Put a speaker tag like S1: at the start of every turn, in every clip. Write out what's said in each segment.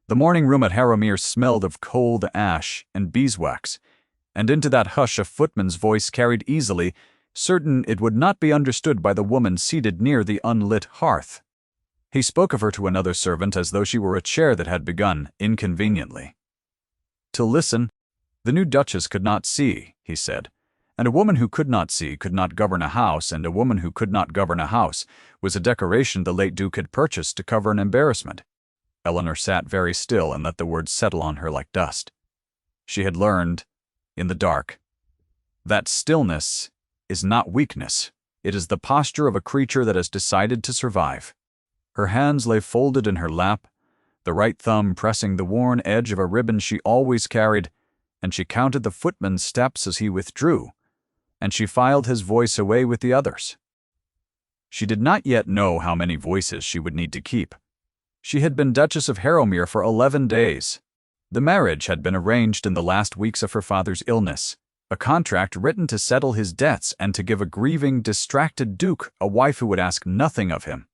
S1: The morning room at Harrowmere smelled of cold ash and beeswax, and into that hush a footman's voice carried easily, certain it would not be understood by the woman seated near the unlit hearth. He spoke of her to another servant as though she were a chair that had begun inconveniently. To listen, the new Duchess could not see, he said, and a woman who could not see could not govern a house, and a woman who could not govern a house was a decoration the late Duke had purchased to cover an embarrassment. Eleanor sat very still and let the words settle on her like dust. She had learned, in the dark, that stillness is not weakness. It is the posture of a creature that has decided to survive. Her hands lay folded in her lap, the right thumb pressing the worn edge of a ribbon she always carried, and she counted the footman's steps as he withdrew, and she filed his voice away with the others. She did not yet know how many voices she would need to keep. She had been Duchess of Harrowmere for 11 days. The marriage had been arranged in the last weeks of her father's illness, a contract written to settle his debts and to give a grieving, distracted Duke a wife who would ask nothing of him.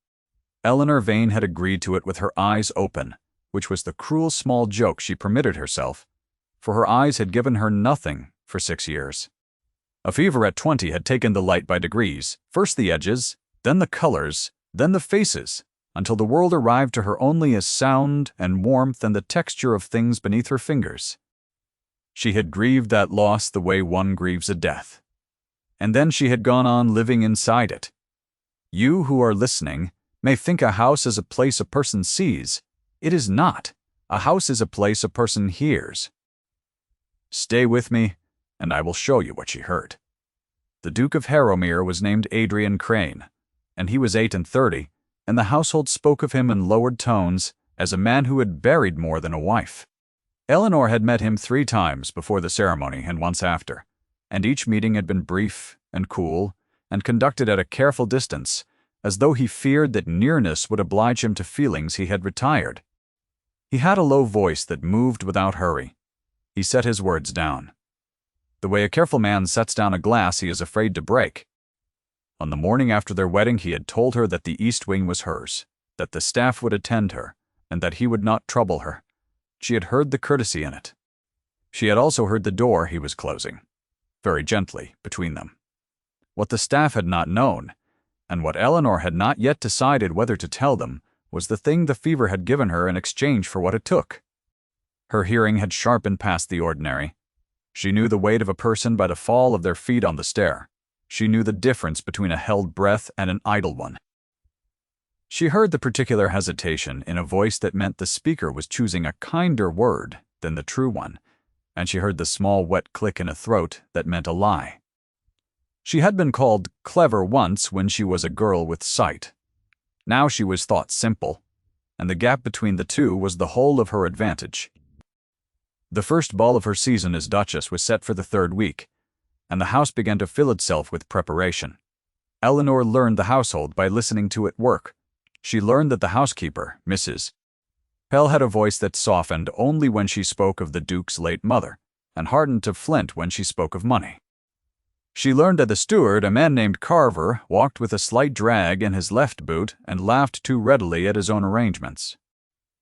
S1: Eleanor Vane had agreed to it with her eyes open, which was the cruel small joke she permitted herself, for her eyes had given her nothing for 6 years. A fever at 20 had taken the light by degrees, first the edges, then the colors, then the faces, until the world arrived to her only as sound and warmth and the texture of things beneath her fingers. She had grieved that loss the way one grieves a death. And then she had gone on living inside it. You who are listening may think a house is a place a person sees. It is not. A house is a place a person hears. Stay with me, and I will show you what she heard. The Duke of Harrowmere was named Adrian Crane, and he was 38, and the household spoke of him in lowered tones as a man who had buried more than a wife. Eleanor had met him 3 times before the ceremony and once after, and each meeting had been brief and cool and conducted at a careful distance, as though he feared that nearness would oblige him to feelings he had retired. He had a low voice that moved without hurry. He set his words down, the way a careful man sets down a glass he is afraid to break. On the morning after their wedding he had told her that the East Wing was hers, that the staff would attend her, and that he would not trouble her. She had heard the courtesy in it. She had also heard the door he was closing, very gently, between them. What the staff had not known, and what Eleanor had not yet decided whether to tell them, was the thing the fever had given her in exchange for what it took. Her hearing had sharpened past the ordinary. She knew the weight of a person by the fall of their feet on the stair. She knew the difference between a held breath and an idle one. She heard the particular hesitation in a voice that meant the speaker was choosing a kinder word than the true one, and she heard the small wet click in a throat that meant a lie. She had been called clever once when she was a girl with sight. Now she was thought simple, and the gap between the two was the whole of her advantage. The first ball of her season as Duchess was set for the 3rd week, and the house began to fill itself with preparation. Eleanor learned the household by listening to it work. She learned that the housekeeper, Mrs. Pell, had a voice that softened only when she spoke of the Duke's late mother, and hardened to flint when she spoke of money. She learned that the steward, a man named Carver, walked with a slight drag in his left boot and laughed too readily at his own arrangements.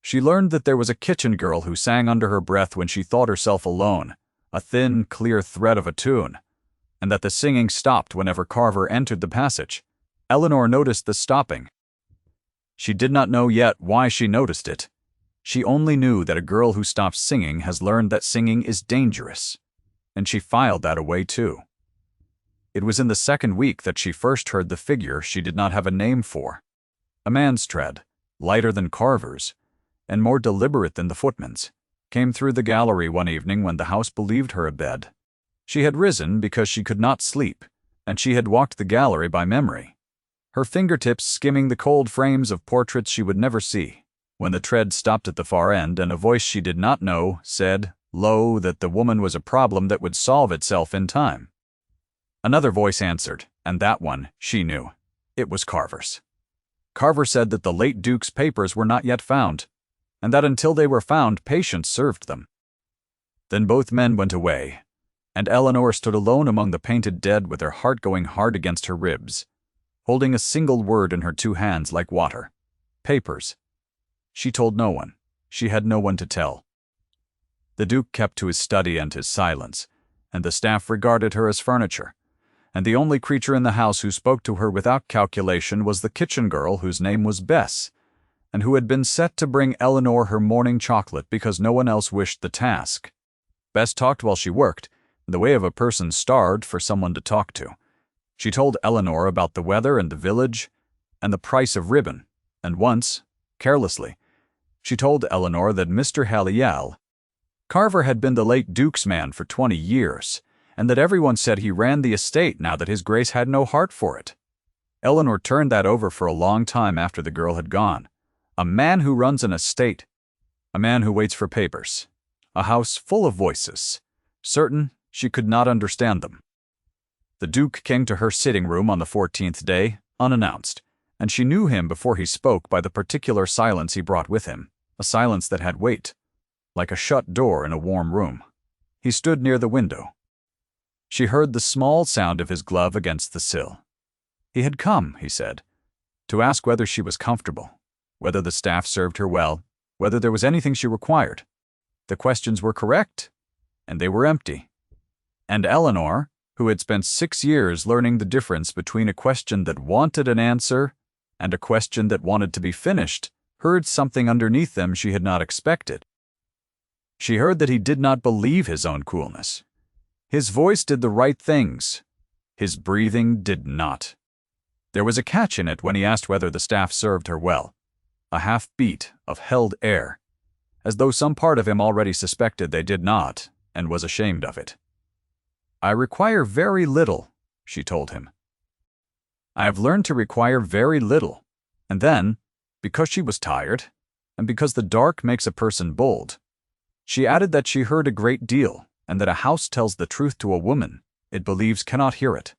S1: She learned that there was a kitchen girl who sang under her breath when she thought herself alone, a thin, clear thread of a tune, and that the singing stopped whenever Carver entered the passage. Eleanor noticed the stopping. She did not know yet why she noticed it. She only knew that a girl who stops singing has learned that singing is dangerous, and she filed that away too. It was in the 2nd week that she first heard the figure she did not have a name for. A man's tread, lighter than Carver's, and more deliberate than the footman's, came through the gallery one evening when the house believed her abed. She had risen because she could not sleep, and she had walked the gallery by memory, her fingertips skimming the cold frames of portraits she would never see, when the tread stopped at the far end and a voice she did not know said, low, that the woman was a problem that would solve itself in time. Another voice answered, and that one, she knew. It was Carver's. Carver said that the late Duke's papers were not yet found, and that until they were found, patience served them. Then both men went away, and Eleanor stood alone among the painted dead with her heart going hard against her ribs, holding a single word in her 2 hands like water. Papers. She told no one. she had no one to tell. The Duke kept to his study and his silence, and the staff regarded her as furniture, and the only creature in the house who spoke to her without calculation was the kitchen girl whose name was Bess, and who had been set to bring Eleanor her morning chocolate because no one else wished the task. Bess talked while she worked, in the way of a person starved for someone to talk to. She told Eleanor about the weather and the village, and the price of ribbon, and once, carelessly, she told Eleanor that Mr. Halliel, Carver, had been the late Duke's man for 20 years, and that everyone said he ran the estate now that his Grace had no heart for it. Eleanor turned that over for a long time after the girl had gone. A man who runs an estate. A man who waits for papers. A house full of voices. Certain she could not understand them. The Duke came to her sitting room on the 14th day, unannounced, and she knew him before he spoke by the particular silence he brought with him, a silence that had weight, like a shut door in a warm room. He stood near the window. She heard the small sound of his glove against the sill. He had come, he said, to ask whether she was comfortable, whether the staff served her well, whether there was anything she required. The questions were correct, and they were empty. And Eleanor, who had spent 6 years learning the difference between a question that wanted an answer and a question that wanted to be finished, heard something underneath them she had not expected. She heard that he did not believe his own coolness. His voice did the right things. His breathing did not. There was a catch in it when he asked whether the staff served her well. A half-beat of held air, as though some part of him already suspected they did not, and was ashamed of it. "I require very little," she told him. "I have learned to require very little." And then, because she was tired, and because the dark makes a person bold, she added that she heard a great deal, and that a house tells the truth to a woman it believes cannot hear it.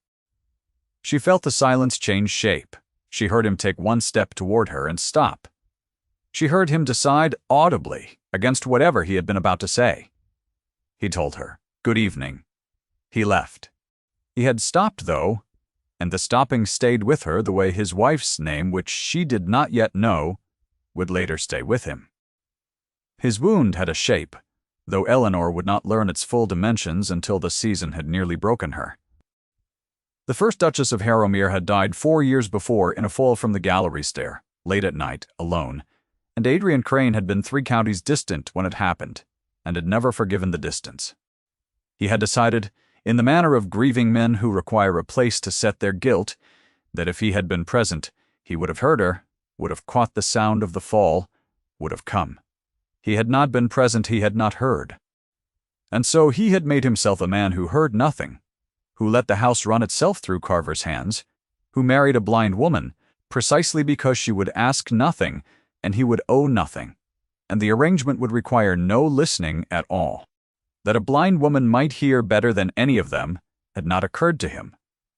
S1: She felt the silence change shape. She heard him take one step toward her and stop. She heard him decide audibly against whatever he had been about to say. He told her, "Good evening." He left. He had stopped, though, and the stopping stayed with her the way his wife's name, which she did not yet know, would later stay with him. His wound had a shape, though Eleanor would not learn its full dimensions until the season had nearly broken her. The first Duchess of Harrowmere had died 4 years before in a fall from the gallery stair, late at night, alone, and Adrian Crane had been 3 counties distant when it happened, and had never forgiven the distance. He had decided, in the manner of grieving men who require a place to set their guilt, that if he had been present, he would have heard her, would have caught the sound of the fall, would have come. He had not been present, he had not heard. And so he had made himself a man who heard nothing, who let the house run itself through Carver's hands, who married a blind woman, precisely because she would ask nothing and he would owe nothing, and the arrangement would require no listening at all. That a blind woman might hear better than any of them had not occurred to him.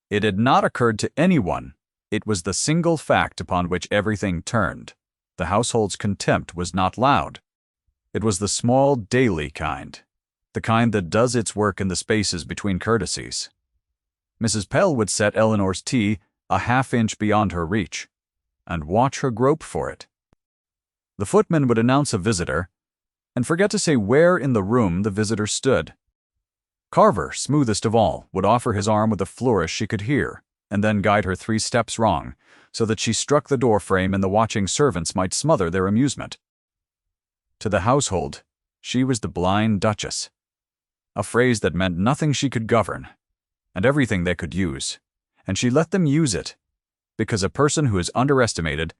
S1: It had not occurred to anyone. It was the single fact upon which everything turned. The household's contempt was not loud. It was the small, daily kind, the kind that does its work in the spaces between courtesies. Mrs. Pell would set Eleanor's tea a half-inch beyond her reach, and watch her grope for it. The footman would announce a visitor, and forget to say where in the room the visitor stood. Carver, smoothest of all, would offer his arm with a flourish she could hear, and then guide her 3 steps wrong, so that she struck the door frame and the watching servants might smother their amusement. To the household, she was the blind Duchess, a phrase that meant nothing she could govern, and everything they could use, and she let them use it, because a person who is underestimated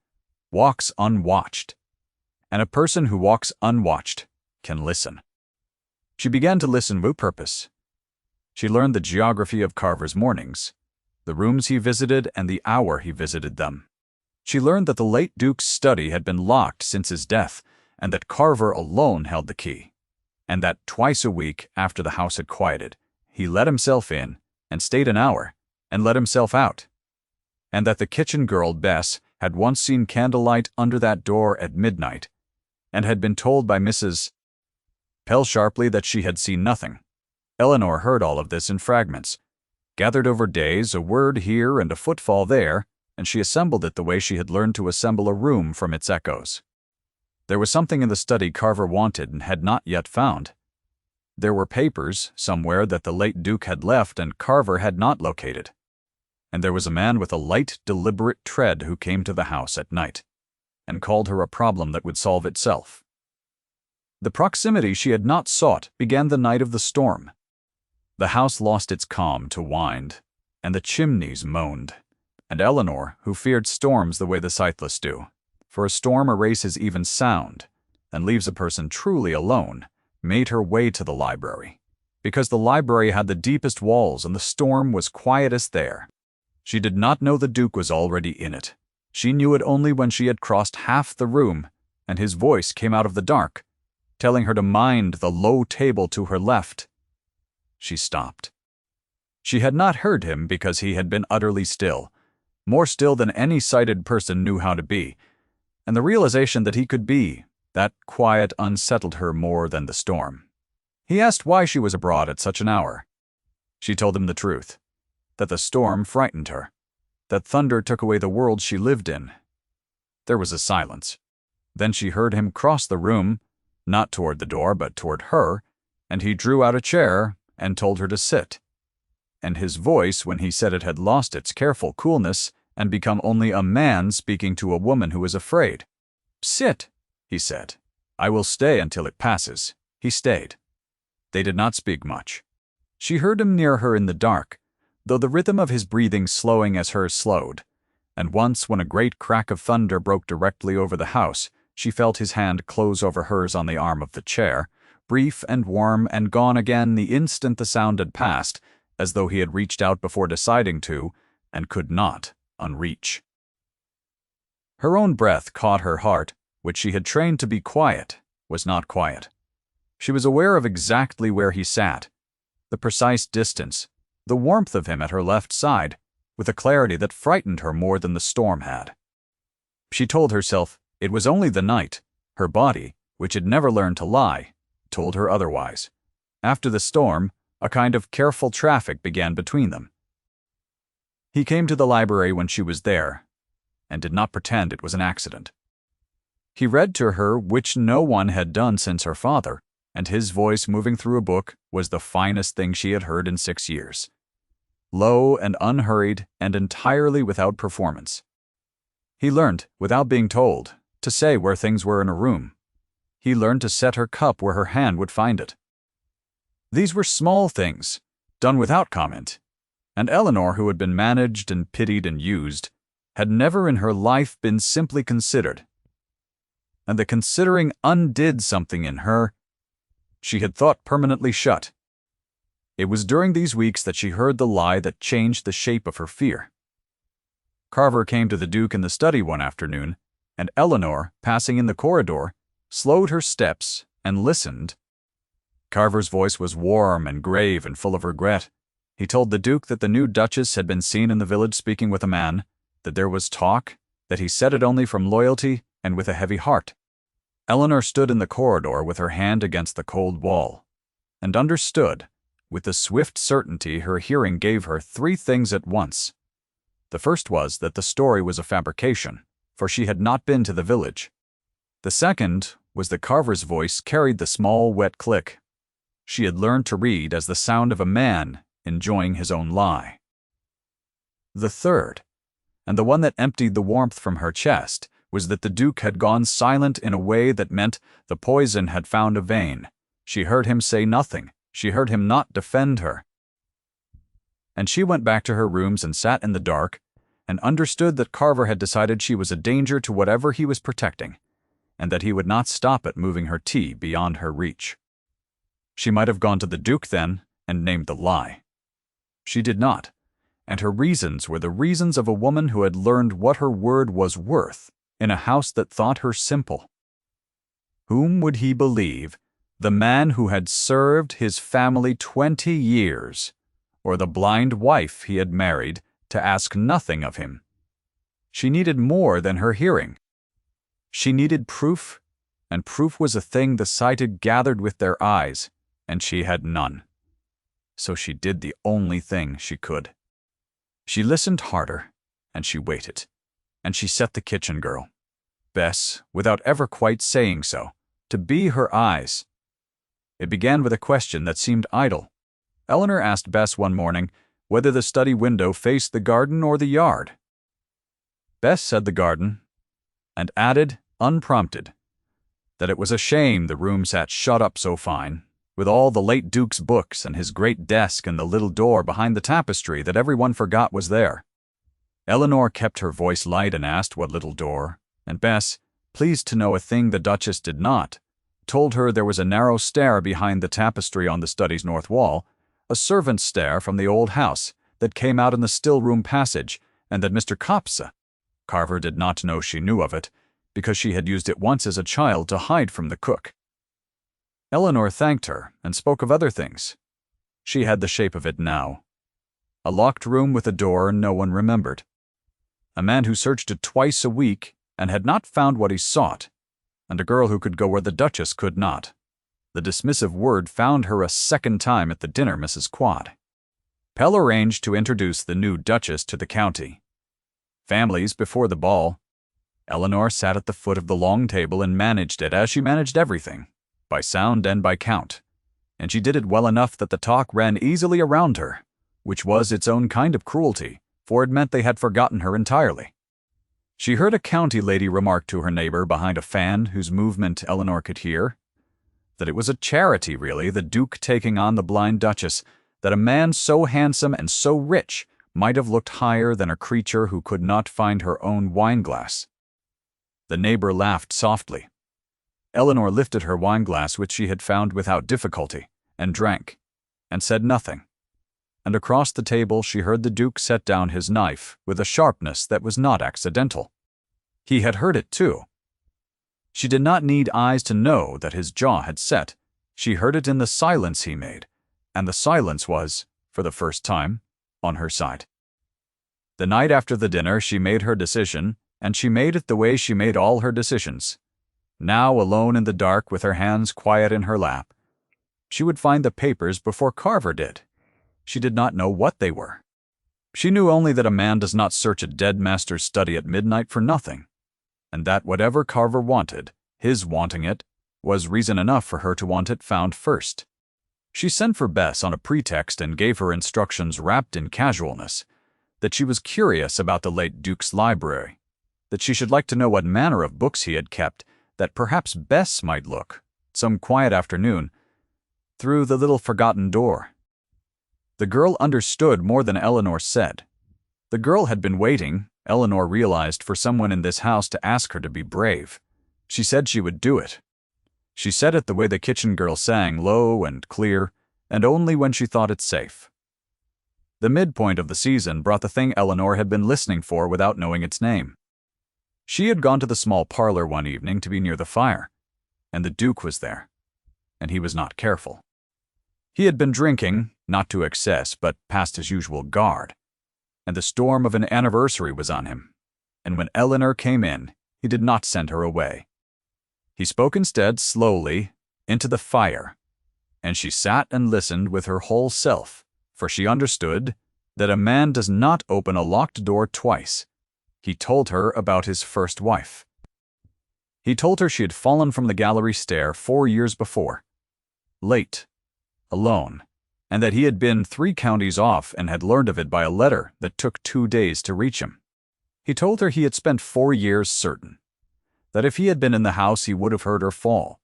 S1: walks unwatched, and a person who walks unwatched can listen. She began to listen with purpose. She learned the geography of Carver's mornings, the rooms he visited and the hour he visited them. She learned that the late Duke's study had been locked since his death, and that Carver alone held the key, and that twice a week, after the house had quieted, he let himself in and stayed an hour and let himself out, and that the kitchen girl, Bess, had once seen candlelight under that door at midnight, and had been told by Mrs. Pell sharply that she had seen nothing. Eleanor heard all of this in fragments, gathered over days, a word here and a footfall there, and she assembled it the way she had learned to assemble a room from its echoes. There was something in the study Carver wanted and had not yet found. There were papers somewhere that the late Duke had left and Carver had not located. And there was a man with a light, deliberate tread who came to the house at night and called her a problem that would solve itself. The proximity she had not sought began the night of the storm. The house lost its calm to wind, and the chimneys moaned. And Eleanor, who feared storms the way the sightless do, for a storm erases even sound and leaves a person truly alone, made her way to the library, because the library had the deepest walls and the storm was quietest there. She did not know the Duke was already in it. She knew it only when she had crossed half the room, and his voice came out of the dark, telling her to mind the low table to her left. She stopped. She had not heard him because he had been utterly still, more still than any sighted person knew how to be, and the realization that he could be that quiet unsettled her more than the storm. He asked why she was abroad at such an hour. She told him the truth, that the storm frightened her, that thunder took away the world she lived in. There was a silence. Then she heard him cross the room, not toward the door but toward her, and he drew out a chair and told her to sit. And his voice, when he said it, had lost its careful coolness and become only a man speaking to a woman who is afraid. "Sit," he said. "I will stay until it passes." He stayed. They did not speak much. She heard him near her in the dark, though the rhythm of his breathing slowing as hers slowed, and once when a great crack of thunder broke directly over the house, she felt his hand close over hers on the arm of the chair, brief and warm and gone again the instant the sound had passed, as though he had reached out before deciding to, and could not unreach. Her own breath caught her heart, which she had trained to be quiet, was not quiet. She was aware of exactly where he sat, the precise distance, the warmth of him at her left side, with a clarity that frightened her more than the storm had. She told herself it was only the night. Her body, which had never learned to lie, told her otherwise. After the storm, a kind of careful traffic began between them. He came to the library when she was there, and did not pretend it was an accident. He read to her which no one had done since her father, and his voice moving through a book was the finest thing she had heard in 6 years. Low and unhurried and entirely without performance. He learned, without being told, to say where things were in a room. He learned to set her cup where her hand would find it. These were small things, done without comment, and Eleanor, who had been managed and pitied and used, had never in her life been simply considered. And the considering undid something in her she had thought permanently shut. It was during these weeks that she heard the lie that changed the shape of her fear. Carver came to the Duke in the study one afternoon, and Eleanor, passing in the corridor, slowed her steps and listened. Carver's voice was warm and grave and full of regret. He told the Duke that the new Duchess had been seen in the village speaking with a man, that there was talk, that he said it only from loyalty and with a heavy heart. Eleanor stood in the corridor with her hand against the cold wall, and understood, with the swift certainty her hearing gave her, 3 things at once. The first was that the story was a fabrication, for she had not been to the village. The second was that Carver's voice carried the small, wet click. She had learned to read as the sound of a man enjoying his own lie. The third, and the one that emptied the warmth from her chest, was that the Duke had gone silent in a way that meant the poison had found a vein. She heard him say nothing. She heard him not defend her. And she went back to her rooms and sat in the dark, and understood that Carver had decided she was a danger to whatever he was protecting, and that he would not stop at moving her tea beyond her reach. She might have gone to the Duke then and named the lie. She did not, and her reasons were the reasons of a woman who had learned what her word was worth in a house that thought her simple. Whom would he believe, the man who had served his family 20 years, or the blind wife he had married to ask nothing of him? She needed more than her hearing. She needed proof, and proof was a thing the sighted gathered with their eyes, and she had none. So she did the only thing she could. She listened harder, and she waited, and she set the kitchen girl. Bess, without ever quite saying so, to be her eyes. It began with a question that seemed idle. Eleanor asked Bess one morning whether the study window faced the garden or the yard. Bess said the garden, and added, unprompted, that it was a shame the room sat shut up so fine, with all the late Duke's books and his great desk and the little door behind the tapestry that everyone forgot was there. Eleanor kept her voice light and asked what little door, and Bess, pleased to know a thing the Duchess did not, told her there was a narrow stair behind the tapestry on the study's north wall, a servant's stair from the old house that came out in the still-room passage, and that Mr. Carver did not know she knew of it, because she had used it once as a child to hide from the cook. Eleanor thanked her and spoke of other things. She had the shape of it now. A locked room with a door no one remembered. A man who searched it twice a week and had not found what he sought, and a girl who could go where the Duchess could not. The dismissive word found her a second time at the dinner, Mrs. Quad. Pell arranged to introduce the new Duchess to the county. Families before the ball. Eleanor sat at the foot of the long table and managed it as she managed everything, by sound and by count, and she did it well enough that the talk ran easily around her, which was its own kind of cruelty, for it meant they had forgotten her entirely. She heard a county lady remark to her neighbor behind a fan whose movement Eleanor could hear, that it was a charity, really, the Duke taking on the blind Duchess, that a man so handsome and so rich might have looked higher than a creature who could not find her own wineglass. The neighbor laughed softly. Eleanor lifted her wineglass, which she had found without difficulty, and drank, and said nothing. And across the table she heard the Duke set down his knife with a sharpness that was not accidental. He had heard it too. She did not need eyes to know that his jaw had set. She heard it in the silence he made, and the silence was, for the first time, on her side. The night after the dinner she made her decision, and she made it the way she made all her decisions. Now alone in the dark with her hands quiet in her lap, she would find the papers before Carver did. She did not know what they were. She knew only that a man does not search a dead master's study at midnight for nothing, and that whatever Carver wanted, his wanting it, was reason enough for her to want it found first. She sent for Bess on a pretext and gave her instructions wrapped in casualness, that she was curious about the late Duke's library, that she should like to know what manner of books he had kept, that perhaps Bess might look, some quiet afternoon, through the little forgotten door. The girl understood more than Eleanor said. The girl had been waiting, Eleanor realized, for someone in this house to ask her to be brave. She said she would do it. She said it the way the kitchen girl sang, low and clear, and only when she thought it safe. The midpoint of the season brought the thing Eleanor had been listening for without knowing its name. She had gone to the small parlor one evening to be near the fire, and the Duke was there, and he was not careful. He had been drinking, not to excess, but past his usual guard, and the storm of an anniversary was on him, and when Eleanor came in, he did not send her away. He spoke instead slowly, into the fire, and she sat and listened with her whole self, for she understood that a man does not open a locked door twice. He told her about his first wife. He told her she had fallen from the gallery stair 4 years before, late, alone, and that he had been 3 counties off and had learned of it by a letter that took 2 days to reach him. He told her he had spent 4 years certain, that if he had been in the house he would have heard her fall.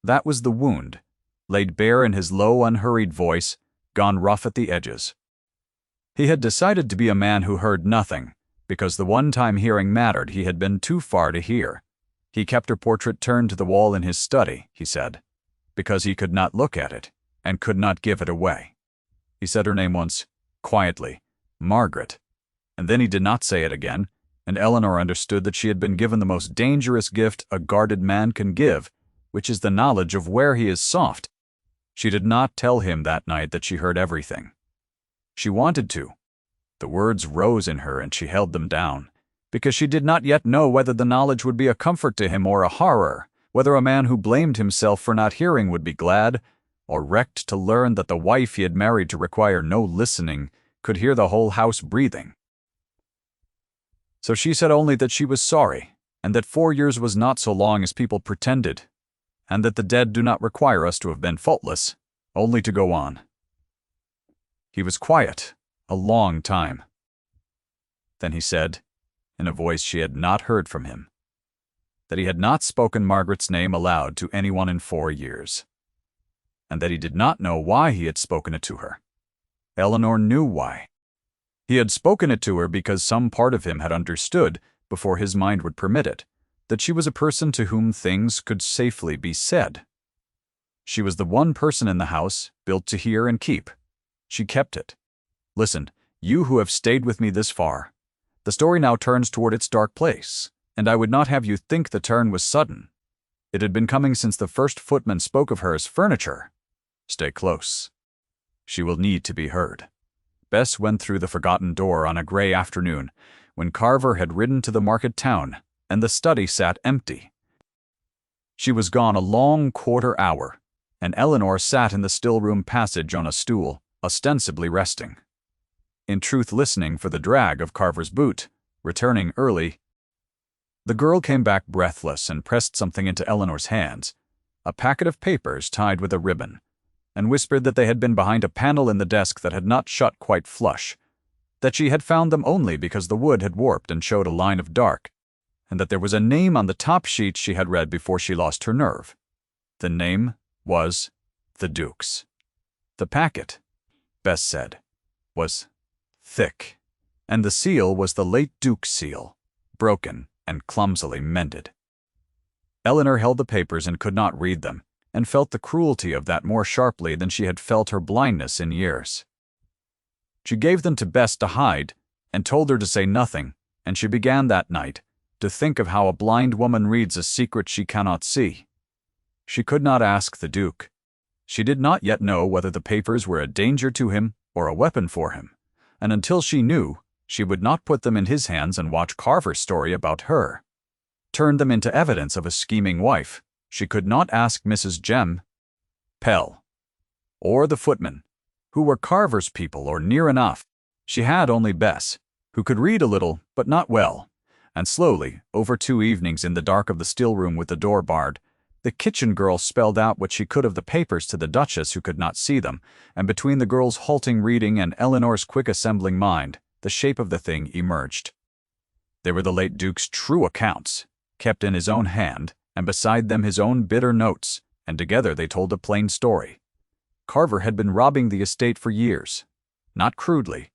S1: That was the wound, laid bare in his low, unhurried voice, gone rough at the edges. He had decided to be a man who heard nothing, because the one time hearing mattered he had been too far to hear. He kept her portrait turned to the wall in his study, he said, because he could not look at it, and could not give it away. He said her name once, quietly, Margaret, and then he did not say it again, and Eleanor understood that she had been given the most dangerous gift a guarded man can give, which is the knowledge of where he is soft. She did not tell him that night that she heard everything. She wanted to. The words rose in her and she held them down, because she did not yet know whether the knowledge would be a comfort to him or a horror, whether a man who blamed himself for not hearing would be glad, or wrecked to learn that the wife he had married to require no listening could hear the whole house breathing. So she said only that she was sorry, and that 4 years was not so long as people pretended, and that the dead do not require us to have been faultless, only to go on. He was quiet a long time. Then he said, in a voice she had not heard from him, that he had not spoken Margaret's name aloud to anyone in 4 years, and that he did not know why he had spoken it to her. Eleanor knew why. He had spoken it to her because some part of him had understood, before his mind would permit it, that she was a person to whom things could safely be said. She was the one person in the house built to hear and keep. She kept it. Listen, you who have stayed with me this far. The story now turns toward its dark place, and I would not have you think the turn was sudden. It had been coming since the first footman spoke of her as furniture. Stay close. She will need to be heard. Bess went through the forgotten door on a gray afternoon, when Carver had ridden to the market town, and the study sat empty. She was gone a long quarter-hour, and Eleanor sat in the still-room passage on a stool, ostensibly resting. In truth, listening for the drag of Carver's boot, returning early. The girl came back breathless and pressed something into Eleanor's hands, a packet of papers tied with a ribbon, and whispered that they had been behind a panel in the desk that had not shut quite flush, that she had found them only because the wood had warped and showed a line of dark, and that there was a name on the top sheet she had read before she lost her nerve. The name was the Duke's. The packet, Bess said, was thick, and the seal was the late Duke's seal, broken and clumsily mended. Eleanor held the papers and could not read them, and felt the cruelty of that more sharply than she had felt her blindness in years. She gave them to Bess to hide, and told her to say nothing, and she began that night to think of how a blind woman reads a secret she cannot see. She could not ask the Duke. She did not yet know whether the papers were a danger to him or a weapon for him, and until she knew, she would not put them in his hands and watch Carver's story about her. Turn them into evidence of a scheming wife. She could not ask Mrs. Jem Pell, or the footman, who were Carver's people or near enough. She had only Bess, who could read a little, but not well, and slowly, over 2 evenings in the dark of the still-room with the door barred, the kitchen girl spelled out what she could of the papers to the Duchess, who could not see them, and between the girl's halting reading and Eleanor's quick assembling mind, the shape of the thing emerged. They were the late Duke's true accounts, kept in his own hand, and beside them his own bitter notes, and together they told a plain story. Carver had been robbing the estate for years, not crudely.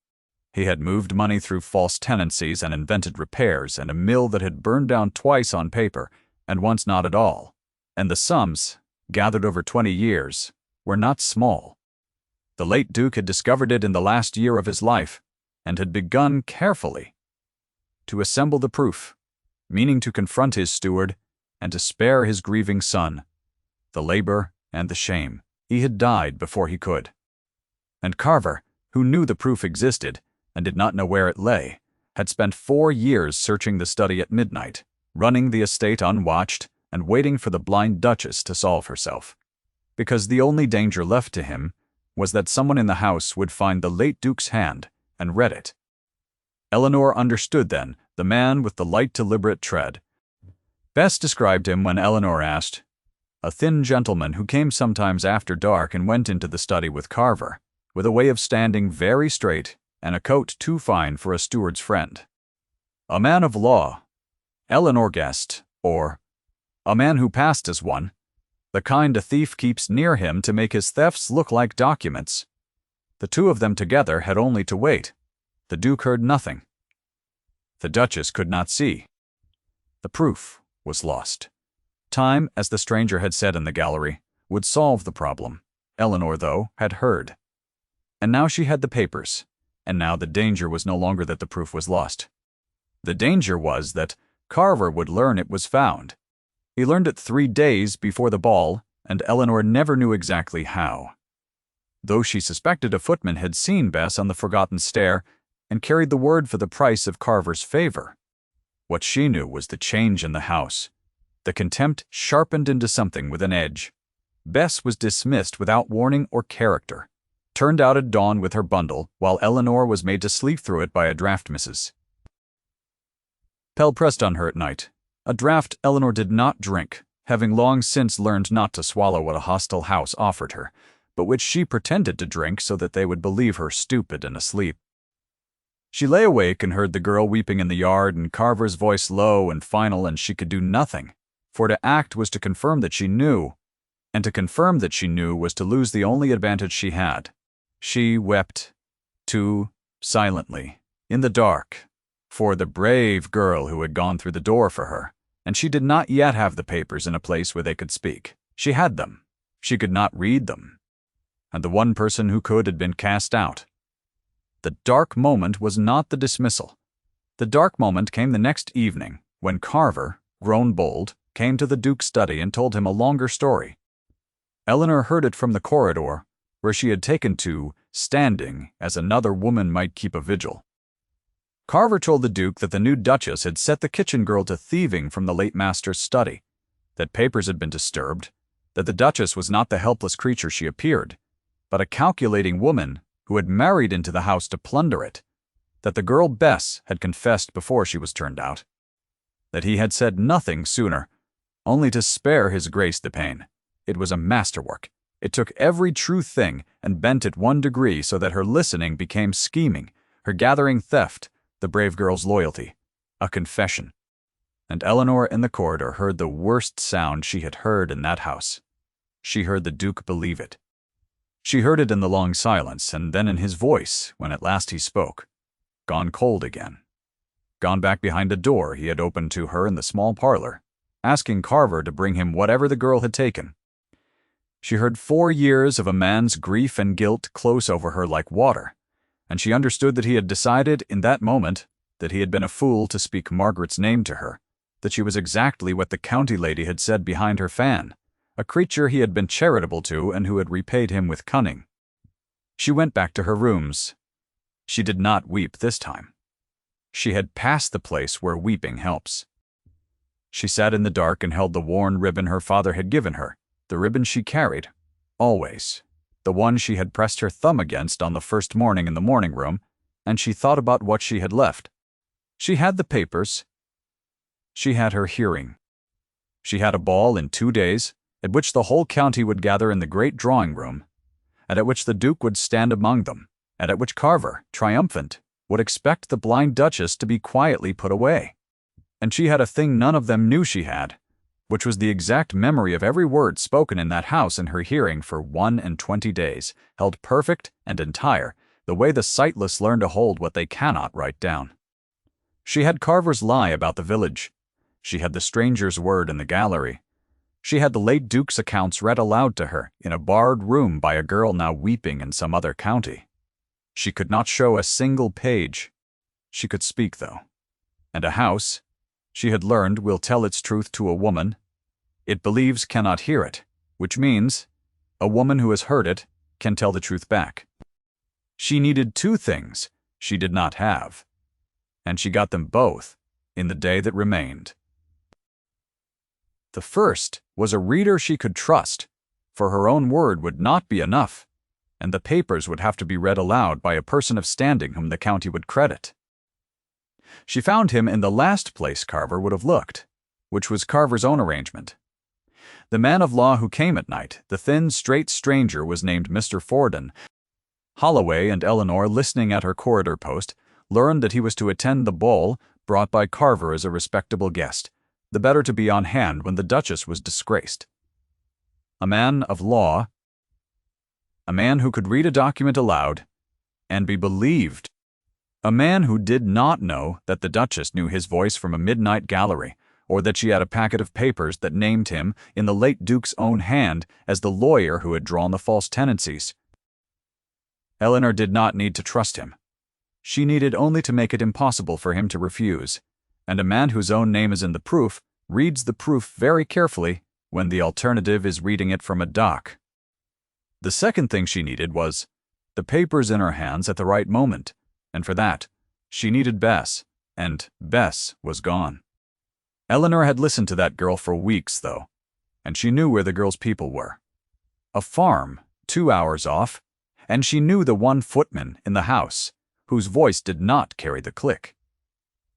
S1: He had moved money through false tenancies and invented repairs and a mill that had burned down twice on paper, and once not at all, and the sums, gathered over 20 years, were not small. The late Duke had discovered it in the last year of his life, and had begun carefully to assemble the proof, meaning to confront his steward and to spare his grieving son the labor and the shame. He had died before he could. And Carver, who knew the proof existed and did not know where it lay, had spent 4 years searching the study at midnight, running the estate unwatched and waiting for the blind Duchess to solve herself, because the only danger left to him was that someone in the house would find the late Duke's hand and read it. Eleanor understood then the man with the light, deliberate tread. Bess described him when Eleanor asked, a thin gentleman who came sometimes after dark and went into the study with Carver, with a way of standing very straight and a coat too fine for a steward's friend. A man of law, Eleanor guessed, or a man who passed as one, the kind a thief keeps near him to make his thefts look like documents. The two of them together had only to wait. The Duke heard nothing. The Duchess could not see. The proof was lost. Time, as the stranger had said in the gallery, would solve the problem. Eleanor, though, had heard. And now she had the papers, and now the danger was no longer that the proof was lost. The danger was that Carver would learn it was found. He learned it 3 days before the ball, and Eleanor never knew exactly how. Though she suspected a footman had seen Bess on the forgotten stair and carried the word for the price of Carver's favor. What she knew was the change in the house. The contempt sharpened into something with an edge. Bess was dismissed without warning or character, turned out at dawn with her bundle, while Eleanor was made to sleep through it by a draft Mrs. Pell pressed on her at night, A draught Eleanor did not drink, having long since learned not to swallow what a hostile house offered her, but which she pretended to drink so that they would believe her stupid and asleep. She lay awake and heard the girl weeping in the yard and Carver's voice low and final, and she could do nothing, for to act was to confirm that she knew, and to confirm that she knew was to lose the only advantage she had. She wept, too, silently, in the dark, for the brave girl who had gone through the door for her, and she did not yet have the papers in a place where they could speak. She had them. She could not read them. And the one person who could had been cast out. The dark moment was not the dismissal. The dark moment came the next evening, when Carver, grown bold, came to the Duke's study and told him a longer story. Eleanor heard it from the corridor, where she had taken to standing as another woman might keep a vigil. Carver told the Duke that the new Duchess had set the kitchen girl to thieving from the late master's study, that papers had been disturbed, that the Duchess was not the helpless creature she appeared, but a calculating woman who had married into the house to plunder it, that the girl Bess had confessed before she was turned out, that he had said nothing sooner, only to spare his grace the pain. It was a masterwork. It took every true thing and bent it 1 degree so that her listening became scheming, her gathering theft, the brave girl's loyalty, a confession. And Eleanor in the corridor heard the worst sound she had heard in that house. She heard the Duke believe it. She heard it in the long silence, and then in his voice, when at last he spoke, gone cold again. Gone back behind a door he had opened to her in the small parlor, asking Carver to bring him whatever the girl had taken. She heard 4 years of a man's grief and guilt close over her like water, and she understood that he had decided in that moment that he had been a fool to speak Margaret's name to her, that she was exactly what the county lady had said behind her fan, a creature he had been charitable to and who had repaid him with cunning. She went back to her rooms. She did not weep this time. She had passed the place where weeping helps. She sat in the dark and held the worn ribbon her father had given her, the ribbon she carried, always, the one she had pressed her thumb against on the first morning in the morning room, and she thought about what she had left. She had the papers. She had her hearing. She had a ball in 2 days, at which the whole county would gather in the great drawing-room, and at which the Duke would stand among them, and at which Carver, triumphant, would expect the blind Duchess to be quietly put away. And she had a thing none of them knew she had, which was the exact memory of every word spoken in that house in her hearing for 21 days, held perfect and entire, the way the sightless learn to hold what they cannot write down. She had Carver's lie about the village. She had the stranger's word in the gallery. She had the late Duke's accounts read aloud to her in a barred room by a girl now weeping in some other county. She could not show a single page. She could speak, though. And a house, she had learned, will tell its truth to a woman. It believes cannot hear it, which means a woman who has heard it can tell the truth back. She needed 2 things she did not have, and she got them both in the day that remained. The first was a reader she could trust, for her own word would not be enough, and the papers would have to be read aloud by a person of standing whom the county would credit. She found him in the last place Carver would have looked, which was Carver's own arrangement. The man of law who came at night, the thin, straight stranger, was named Mr. Forden. Holloway and Eleanor, listening at her corridor post, learned that he was to attend the ball brought by Carver as a respectable guest, the better to be on hand when the Duchess was disgraced. A man of law, a man who could read a document aloud and be believed, a man who did not know that the Duchess knew his voice from a midnight gallery, or that she had a packet of papers that named him, in the late Duke's own hand, as the lawyer who had drawn the false tenancies. Eleanor did not need to trust him. She needed only to make it impossible for him to refuse, and a man whose own name is in the proof reads the proof very carefully when the alternative is reading it from a dock. The second thing she needed was the papers in her hands at the right moment, and for that, she needed Bess, and Bess was gone. Eleanor had listened to that girl for weeks, though, and she knew where the girl's people were. A farm, 2 hours off, and she knew the one footman in the house, whose voice did not carry the click.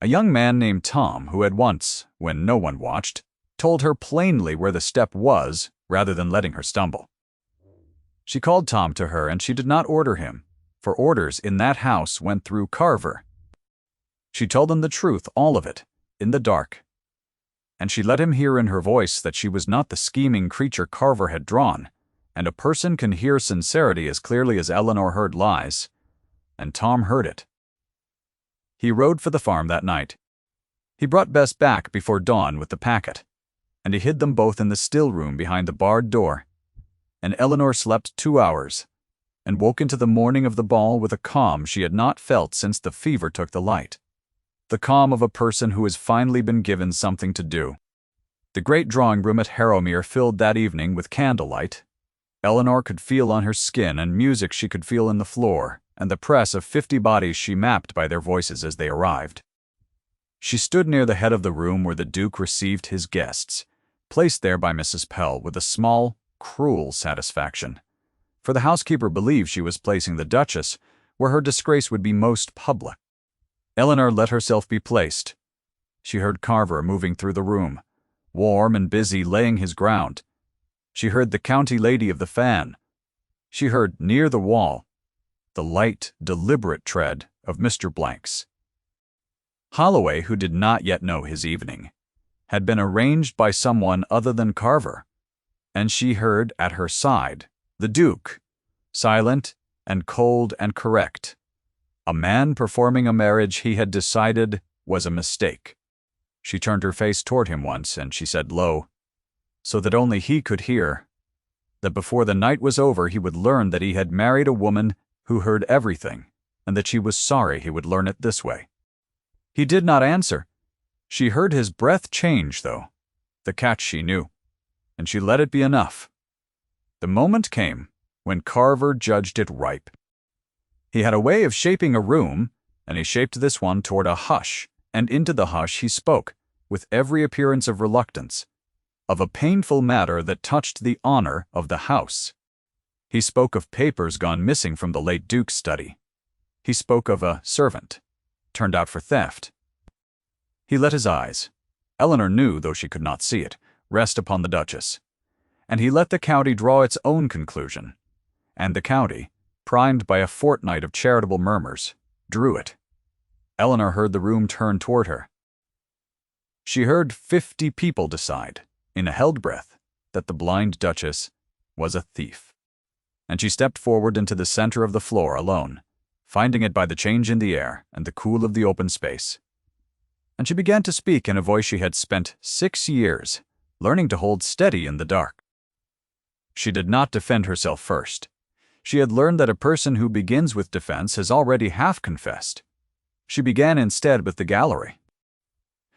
S1: A young man named Tom, who had once, when no one watched, told her plainly where the step was rather than letting her stumble. She called Tom to her, and she did not order him, for orders in that house went through Carver. She told him the truth, all of it, in the dark. And she let him hear in her voice that she was not the scheming creature Carver had drawn, and a person can hear sincerity as clearly as Eleanor heard lies, and Tom heard it. He rode for the farm that night. He brought Bess back before dawn with the packet, and he hid them both in the still room behind the barred door. And Eleanor slept 2 hours, and woke into the morning of the ball with a calm she had not felt since the fever took the light. The calm of a person who has finally been given something to do. The great drawing room at Harrowmere filled that evening with candlelight. Eleanor could feel on her skin, and music she could feel in the floor, and the press of 50 bodies she mapped by their voices as they arrived. She stood near the head of the room where the Duke received his guests, placed there by Mrs. Pell with a small, cruel satisfaction, for the housekeeper believed she was placing the Duchess where her disgrace would be most public. Eleanor let herself be placed. She heard Carver moving through the room, warm and busy, laying his ground. She heard the county lady of the fan. She heard, near the wall, the light, deliberate tread of Mr. Blank's. Holloway, who did not yet know his evening, had been arranged by someone other than Carver, and she heard at her side the Duke, silent and cold and correct, a man performing a marriage he had decided was a mistake. She turned her face toward him once, and she said low, so that only he could hear, that before the night was over he would learn that he had married a woman who heard everything, and that she was sorry he would learn it this way. He did not answer. She heard his breath change, though. The catch she knew, and she let it be enough. The moment came when Carver judged it ripe. He had a way of shaping a room, and he shaped this one toward a hush, and into the hush he spoke, with every appearance of reluctance, of a painful matter that touched the honor of the house. He spoke of papers gone missing from the late Duke's study. He spoke of a servant, turned out for theft. He let his eyes, Eleanor knew, though she could not see it, rest upon the Duchess, and he let the county draw its own conclusion, and the county, primed by a fortnight of charitable murmurs, drew it. Eleanor heard the room turn toward her. She heard 50 people decide, in a held breath, that the blind Duchess was a thief. And she stepped forward into the center of the floor alone, finding it by the change in the air and the cool of the open space. And she began to speak in a voice she had spent 6 years learning to hold steady in the dark. She did not defend herself first. She had learned that a person who begins with defense has already half confessed. She began instead with the gallery.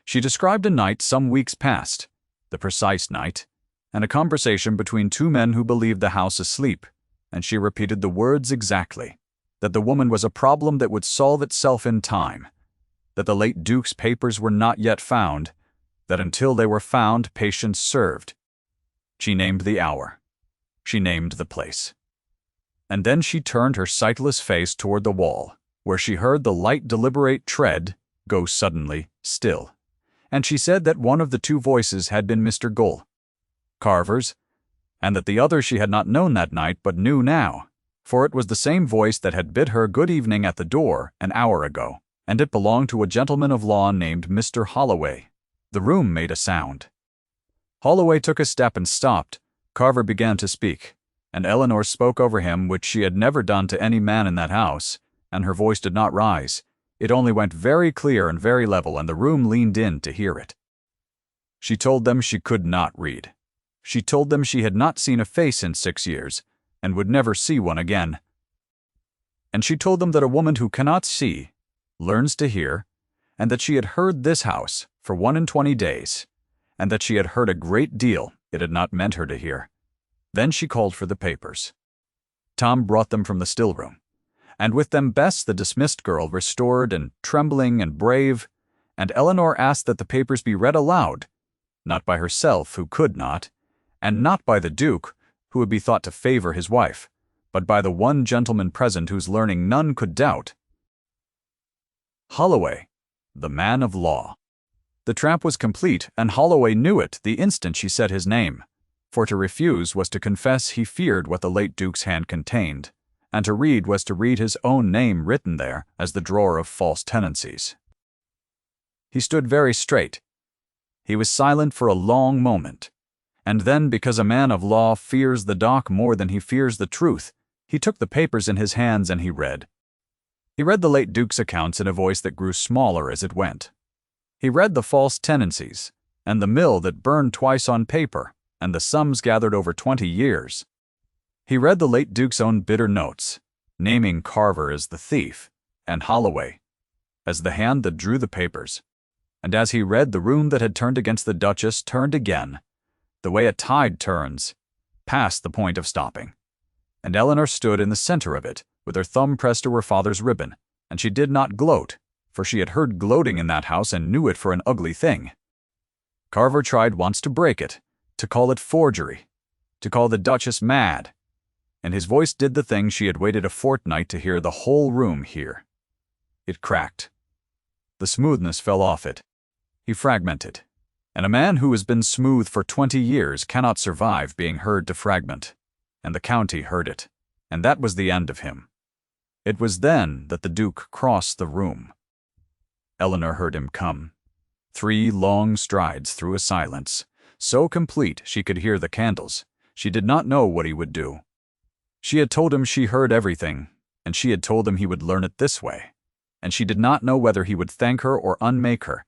S1: She described a night some weeks past, the precise night, and a conversation between 2 men who believed the house asleep, and she repeated the words exactly, that the woman was a problem that would solve itself in time, that the late Duke's papers were not yet found, that until they were found, patience served. She named the hour. She named the place. And then she turned her sightless face toward the wall, where she heard the light deliberate tread go suddenly still, and she said that one of the 2 voices had been Mr. Gull, Carver's, and that the other she had not known that night but knew now, for it was the same voice that had bid her good evening at the door an hour ago, and it belonged to a gentleman of law named Mr. Holloway. The room made a sound. Holloway took a step and stopped. Carver began to speak, and Eleanor spoke over him, which she had never done to any man in that house, and her voice did not rise. It only went very clear and very level, and the room leaned in to hear it. She told them she could not read. She told them she had not seen a face in 6 years, and would never see one again. And she told them that a woman who cannot see learns to hear, and that she had heard this house for 21 days, and that she had heard a great deal it had not meant her to hear. Then she called for the papers. Tom brought them from the still room, and with them Bess, the dismissed girl, restored and trembling and brave, and Eleanor asked that the papers be read aloud, not by herself, who could not, and not by the Duke, who would be thought to favor his wife, but by the one gentleman present whose learning none could doubt. Holloway, the man of law. The trap was complete, and Holloway knew it the instant she said his name, for to refuse was to confess he feared what the late Duke's hand contained, and to read was to read his own name written there as the drawer of false tenancies. He stood very straight. He was silent for a long moment, and then, because a man of law fears the dock more than he fears the truth, he took the papers in his hands and he read. He read the late Duke's accounts in a voice that grew smaller as it went. He read the false tenancies, and the mill that burned twice on paper, and the sums gathered over 20 years. He read the late Duke's own bitter notes, naming Carver as the thief, and Holloway as the hand that drew the papers. And as he read, the room that had turned against the Duchess turned again, the way a tide turns, past the point of stopping. And Eleanor stood in the center of it, with her thumb pressed to her father's ribbon, and she did not gloat, for she had heard gloating in that house and knew it for an ugly thing. Carver tried once to break it, to call it forgery, to call the Duchess mad, and his voice did the thing she had waited a fortnight to hear the whole room hear. It cracked. The smoothness fell off it. He fragmented, and a man who has been smooth for 20 years cannot survive being heard to fragment, and the county heard it, and that was the end of him. It was then that the Duke crossed the room. Eleanor heard him come. 3 long strides through a silence, so complete she could hear the candles. She did not know what he would do. She had told him she heard everything, and she had told him he would learn it this way, and she did not know whether he would thank her or unmake her,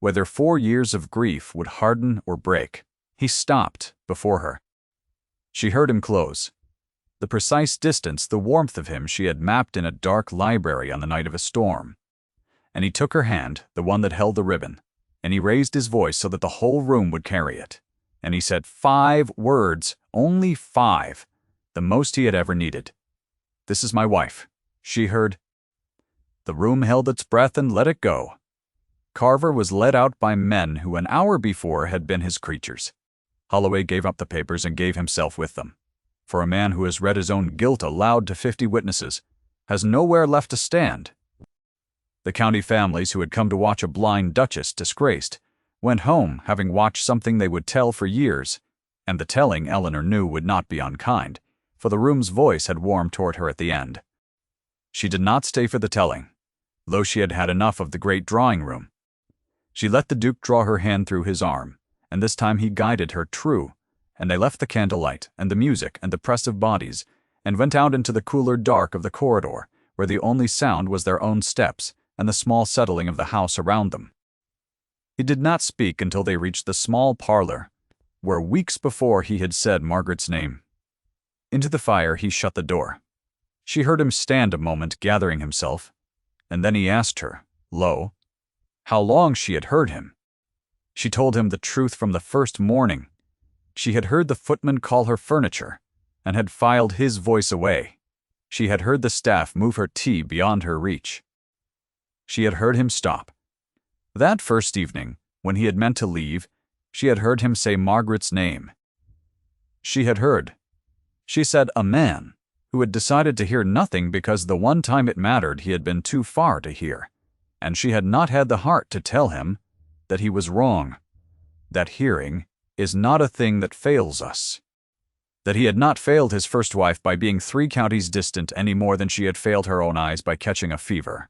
S1: whether 4 years of grief would harden or break. He stopped before her. She heard him close. The precise distance, the warmth of him she had mapped in a dark library on the night of a storm. And he took her hand, the one that held the ribbon, and he raised his voice so that the whole room would carry it. And he said 5 words, only 5, the most he had ever needed. "This is my wife," she heard. The room held its breath and let it go. Carver was led out by men who an hour before had been his creatures. Holloway gave up the papers and gave himself with them. For a man who has read his own guilt aloud to 50 witnesses has nowhere left to stand. The county families who had come to watch a blind Duchess disgraced went home having watched something they would tell for years, and the telling Eleanor knew would not be unkind, for the room's voice had warmed toward her at the end. She did not stay for the telling, though she had had enough of the great drawing room. She let the Duke draw her hand through his arm, and this time he guided her true, and they left the candlelight and the music and the press of bodies, and went out into the cooler dark of the corridor, where the only sound was their own steps and the small settling of the house around them. He did not speak until they reached the small parlor, where weeks before he had said Margaret's name. Into the fire he shut the door. She heard him stand a moment gathering himself, and then he asked her, low, how long she had heard him. She told him the truth from the first morning. She had heard the footman call her furniture, and had filed his voice away. She had heard the staff move her tea beyond her reach. She had heard him stop. That first evening, when he had meant to leave, she had heard him say Margaret's name. She had heard. She said a man who had decided to hear nothing because the one time it mattered he had been too far to hear, and she had not had the heart to tell him that he was wrong, that hearing is not a thing that fails us, that he had not failed his first wife by being 3 counties distant any more than she had failed her own eyes by catching a fever.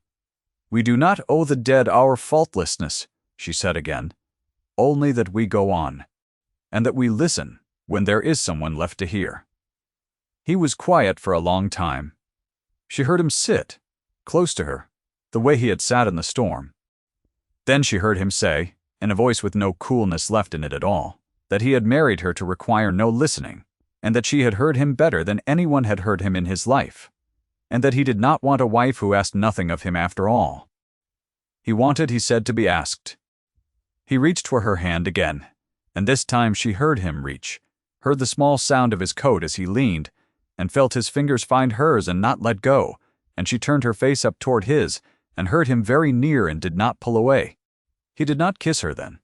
S1: "We do not owe the dead our faultlessness," she said again, "only that we go on, and that we listen when there is someone left to hear." He was quiet for a long time. She heard him sit, close to her, the way he had sat in the storm. Then she heard him say, in a voice with no coolness left in it at all, that he had married her to require no listening, and that she had heard him better than anyone had heard him in his life, and that he did not want a wife who asked nothing of him after all. He wanted, he said, to be asked. He reached for her hand again, and this time she heard him reach, heard the small sound of his coat as he leaned, and felt his fingers find hers and not let go, and she turned her face up toward his, and heard him very near and did not pull away. He did not kiss her then.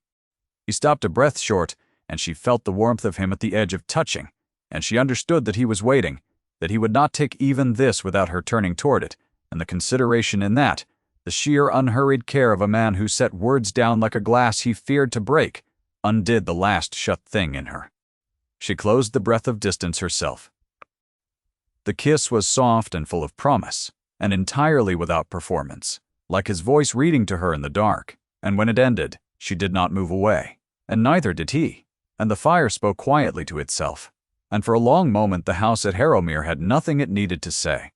S1: He stopped a breath short, and she felt the warmth of him at the edge of touching, and she understood that he was waiting, that he would not take even this without her turning toward it, and the consideration in that, The sheer unhurried care of a man who set words down like a glass he feared to break undid the last shut thing in her. She closed the breath of distance herself. The kiss was soft and full of promise, and entirely without performance, like his voice reading to her in the dark, and when it ended, she did not move away, and neither did he, and the fire spoke quietly to itself, and for a long moment the house at Harrowmere had nothing it needed to say.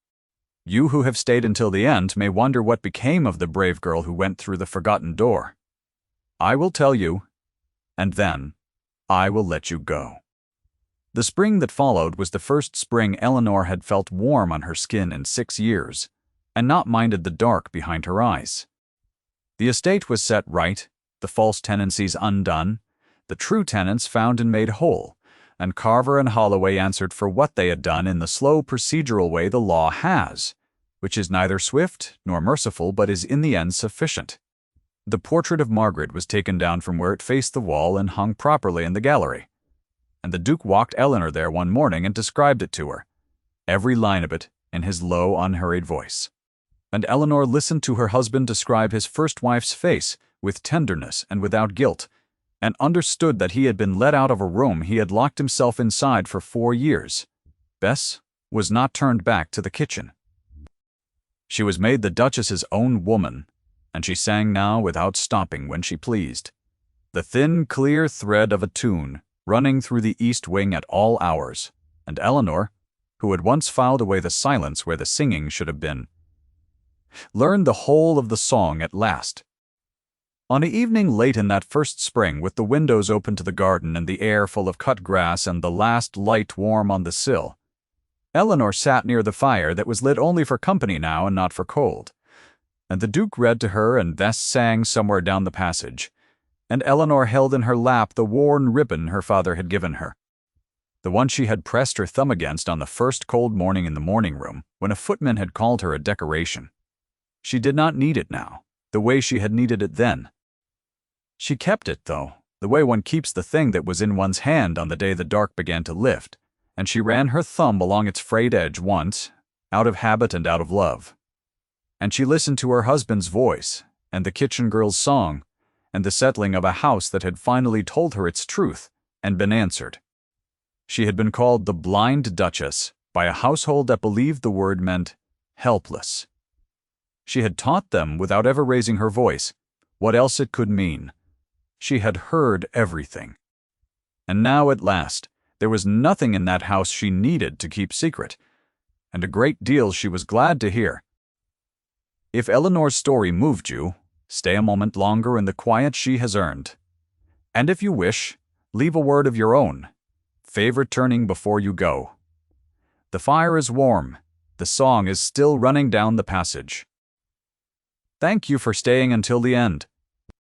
S1: You who have stayed until the end may wonder what became of the brave girl who went through the forgotten door. I will tell you, and then I will let you go. The spring that followed was the first spring Eleanor had felt warm on her skin in 6 years, and not minded the dark behind her eyes. The estate was set right, the false tenancies undone, the true tenants found and made whole, and Carver and Holloway answered for what they had done in the slow procedural way the law has, which is neither swift nor merciful but is in the end sufficient. The portrait of Margaret was taken down from where it faced the wall and hung properly in the gallery, and the Duke walked Eleanor there one morning and described it to her, every line of it in his low, unhurried voice. And Eleanor listened to her husband describe his first wife's face with tenderness and without guilt, and understood that he had been let out of a room he had locked himself inside for 4 years. Bess was not turned back to the kitchen. She was made the Duchess's own woman, and she sang now without stopping when she pleased, the thin, clear thread of a tune running through the east wing at all hours, and Eleanor, who had once filed away the silence where the singing should have been, learned the whole of the song at last. On an evening late in that first spring, with the windows open to the garden and the air full of cut grass and the last light warm on the sill, Eleanor sat near the fire that was lit only for company now and not for cold, and the Duke read to her and Bess sang somewhere down the passage, and Eleanor held in her lap the worn ribbon her father had given her, the one she had pressed her thumb against on the first cold morning in the morning room when a footman had called her a decoration. She did not need it now, the way she had needed it then. She kept it, though, the way one keeps the thing that was in one's hand on the day the dark began to lift, and she ran her thumb along its frayed edge once, out of habit and out of love. And she listened to her husband's voice, and the kitchen girl's song, and the settling of a house that had finally told her its truth and been answered. She had been called the Blind Duchess by a household that believed the word meant helpless. She had taught them, without ever raising her voice, what else it could mean. She had heard everything. And now, at last, there was nothing in that house she needed to keep secret, and a great deal she was glad to hear. If Eleanor's story moved you, stay a moment longer in the quiet she has earned. And if you wish, leave a word of your own, favorite turning before you go. The fire is warm, the song is still running down the passage. Thank you for staying until the end.